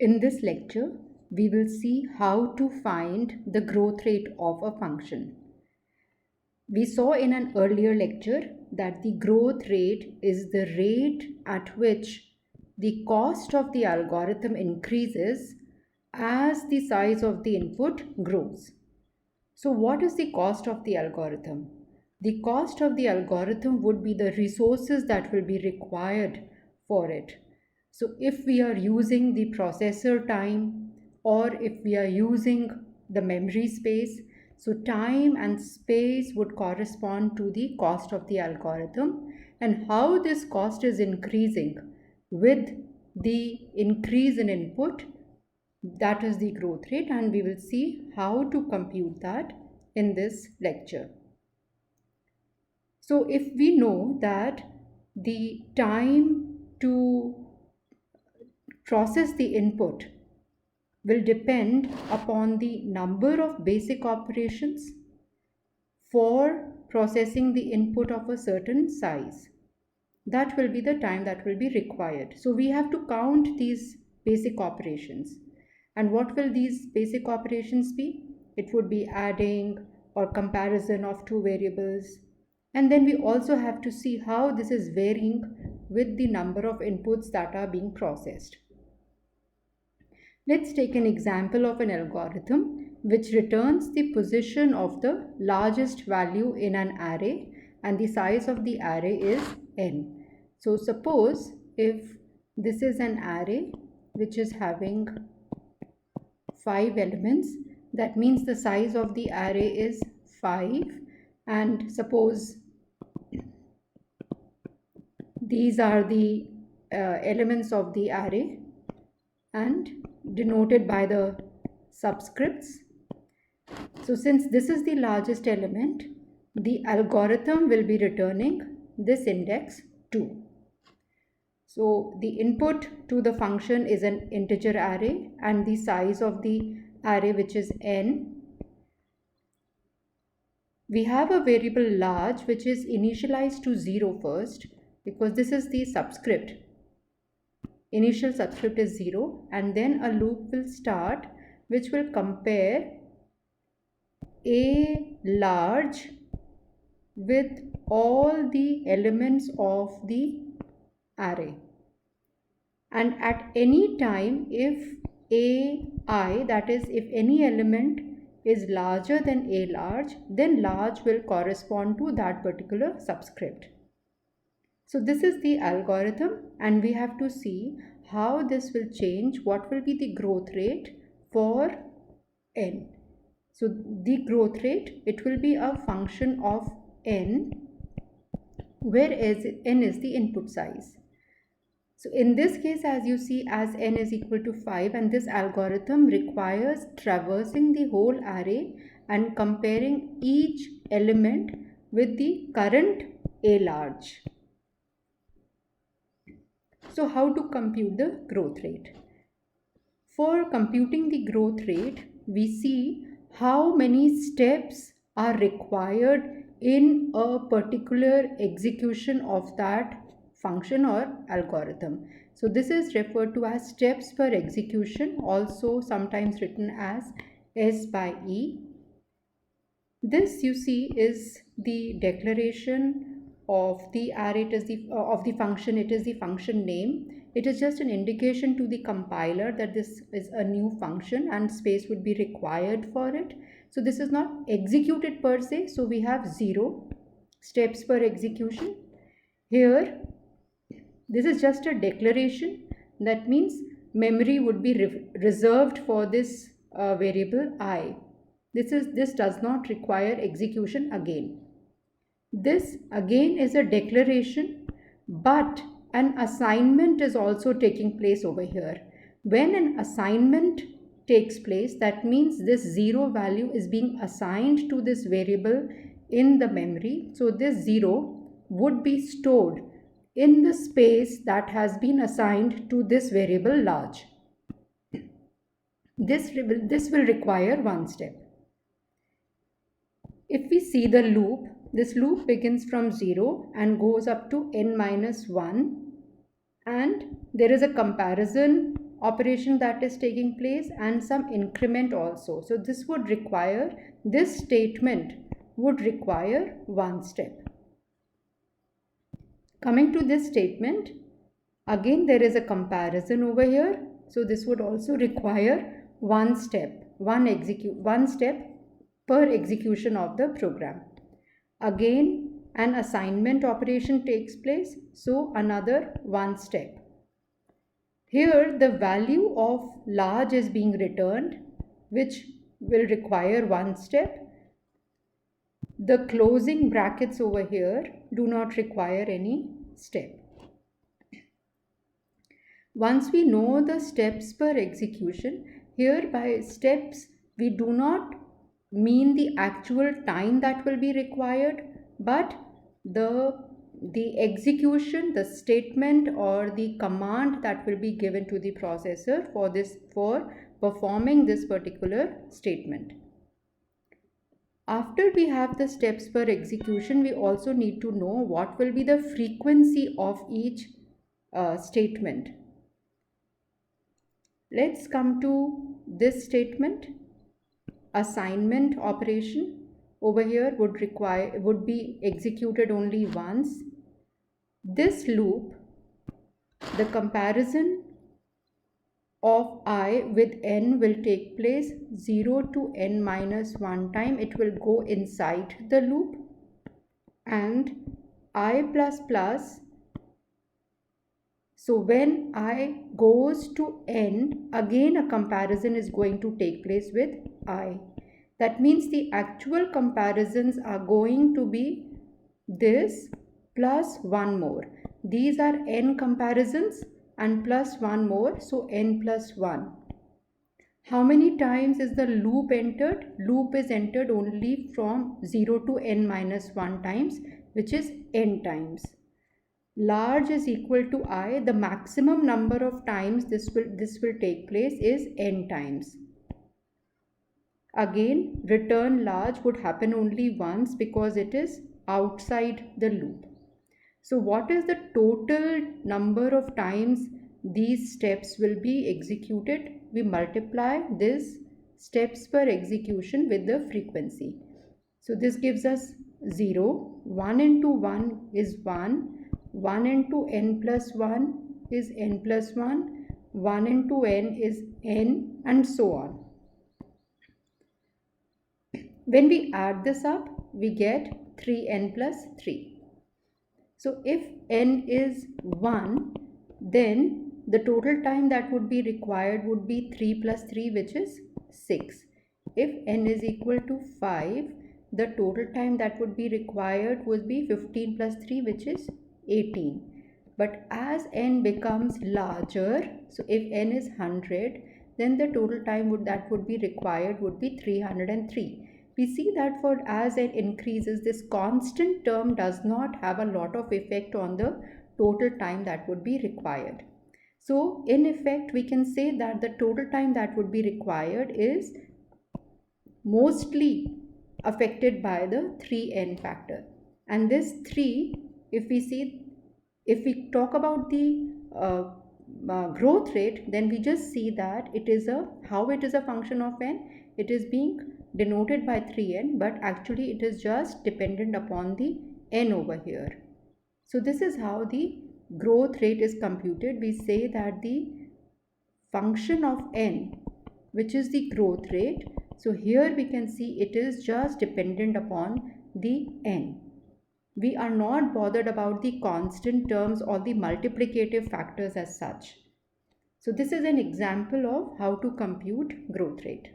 In this lecture, we will see how to find the growth rate of a function. We saw in an earlier lecture that the growth rate is the rate at which the cost of the algorithm increases as the size of the input grows. So what is the cost of the algorithm? The cost of the algorithm would be the resources that will be required for it. So if we are using the processor time or if we are using the memory space, so time and space would correspond to the cost of the algorithm, and how this cost is increasing with the increase in input, that is the growth rate, and we will see how to compute that in this lecture. So if we know that the time to process the input will depend upon the number of basic operations for processing the input of a certain size, that will be the time that will be required. So we have to count these basic operations. And what will these basic operations be? It would be adding or comparison of two variables. And then we also have to see how this is varying with the number of inputs that are being processed. Let's take an example of an algorithm which returns the position of the largest value in an array, and the size of the array is n. So suppose if this is an array which is having 5 elements, that means the size of the array is 5, and suppose these are the elements of the array and denoted by the subscripts. So since this is the largest element, the algorithm will be returning this index 2. So the input to the function is an integer array and the size of the array, which is n. We have a variable large which is initialized to 0 first, because this is the subscript. Initial subscript is 0, and then a loop will start which will compare a large with all the elements of the array, and at any time if ai, that is if any element is larger than a large, then large will correspond to that particular subscript. So this is the algorithm, and we have to see how this will change, what will be the growth rate for n. So the growth rate, it will be a function of n, whereas n is the input size. So in this case, as you see, as n is equal to 5, and this algorithm requires traversing the whole array and comparing each element with the current a large. So how to compute the growth rate? For computing the growth rate, we see how many steps are required in a particular execution of that function or algorithm. So this is referred to as steps per execution, also sometimes written as S by E. This you see is the declaration of the array, it is of the function, it is the function name. It is just an indication to the compiler that this is a new function and space would be required for it. So this is not executed per se, so we have 0 steps per execution. Here, this is just a declaration, that means memory would be reserved for this variable I. This does not require execution again. This again is a declaration, but an assignment is also taking place over here. When an assignment takes place, that means this 0 value is being assigned to this variable in the memory. So this 0 would be stored in the space that has been assigned to this variable large. This will require one step. If we see the loop, this loop begins from 0 and goes up to n minus 1, and there is a comparison operation that is taking place and some increment also. So this statement would require one step. Coming to this statement, again there is a comparison over here. So this would also require one step, one step per execution of the program. Again, an assignment operation takes place, so another one step. Here the value of large is being returned, which will require one step. The closing brackets over here do not require any step. Once we know the steps per execution, here by steps we do not mean the actual time that will be required, but the execution, the statement or the command that will be given to the processor for performing this particular statement. After we have the steps per execution, we also need to know what will be the frequency of each statement. Let's come to this statement. Assignment operation over here would be executed only once. This loop, the comparison of I with n will take place 0 to n minus 1 time. It will go inside the loop, and I plus plus. So when I goes to n, again a comparison is going to take place with I. That means the actual comparisons are going to be this plus one more. These are n comparisons and plus one more, so n plus 1. How many times is the loop entered? Loop is entered only from 0 to n minus 1 times, which is n times. Large is equal to I. The maximum number of times this will take place is n times. Again, return large would happen only once because it is outside the loop. So what is the total number of times these steps will be executed? We multiply this steps per execution with the frequency. So this gives us 0. 1 into 1 is 1. 1 into n plus 1 is n plus 1. 1 into n is n, and so on. When we add this up, we get 3n plus 3. So if n is 1, then the total time that would be required would be 3 plus 3, which is 6. If n is equal to 5, the total time that would be required would be 15 plus 3, which is 18. But as n becomes larger, so if n is 100, then the total time that would be required would be 303. We see that for as n increases, this constant term does not have a lot of effect on the total time that would be required. So in effect, we can say that the total time that would be required is mostly affected by the 3n factor. And this 3, if we talk about the growth rate, then we just see that how it is a function of n. It is being denoted by 3n, but actually it is just dependent upon the n over here. So this is how the growth rate is computed. We say that the function of n, which is the growth rate, so here we can see it is just dependent upon the n. We are not bothered about the constant terms or the multiplicative factors as such. So this is an example of how to compute growth rate.